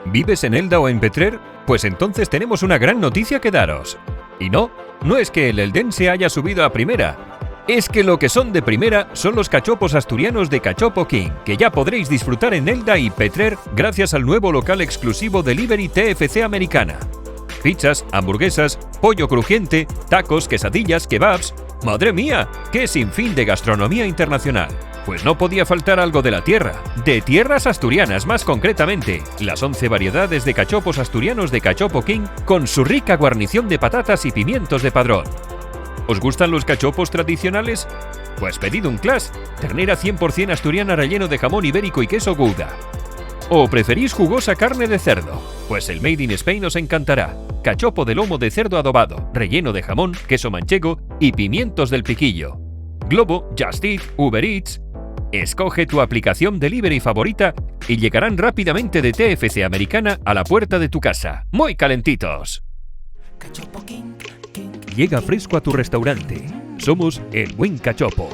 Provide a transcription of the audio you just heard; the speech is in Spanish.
¿Vives en Elda o en Petrer? Pues entonces tenemos una gran noticia que daros. Y no es que el eldense haya subido a primera. Es que lo que son de primera son los cachopos asturianos de Cachopo King, que ya podréis disfrutar en Elda y Petrer gracias al nuevo local exclusivo Delivery TFC Americana. Pizzas, hamburguesas, pollo crujiente, tacos, quesadillas, kebabs… ¡Madre mía! ¡Qué sinfín de gastronomía internacional! Pues no podía faltar algo de la tierra, de tierras asturianas más concretamente, las 11 variedades de cachopos asturianos de Cachopo King con su rica guarnición de patatas y pimientos de Padrón. ¿Os gustan los cachopos tradicionales? Pues pedid un class, ternera 100% asturiana relleno de jamón ibérico y queso Gouda. ¿O preferís jugosa carne de cerdo? Pues el Made in Spain os encantará. Cachopo de lomo de cerdo adobado, relleno de jamón, queso manchego y pimientos del piquillo. Globo, Just Eat, Uber Eats… Escoge tu aplicación Delivery favorita y llegarán rápidamente de TFC Americana a la puerta de tu casa. ¡Muy calentitos! Llega fresco a tu restaurante. Somos El Buen Cachopo.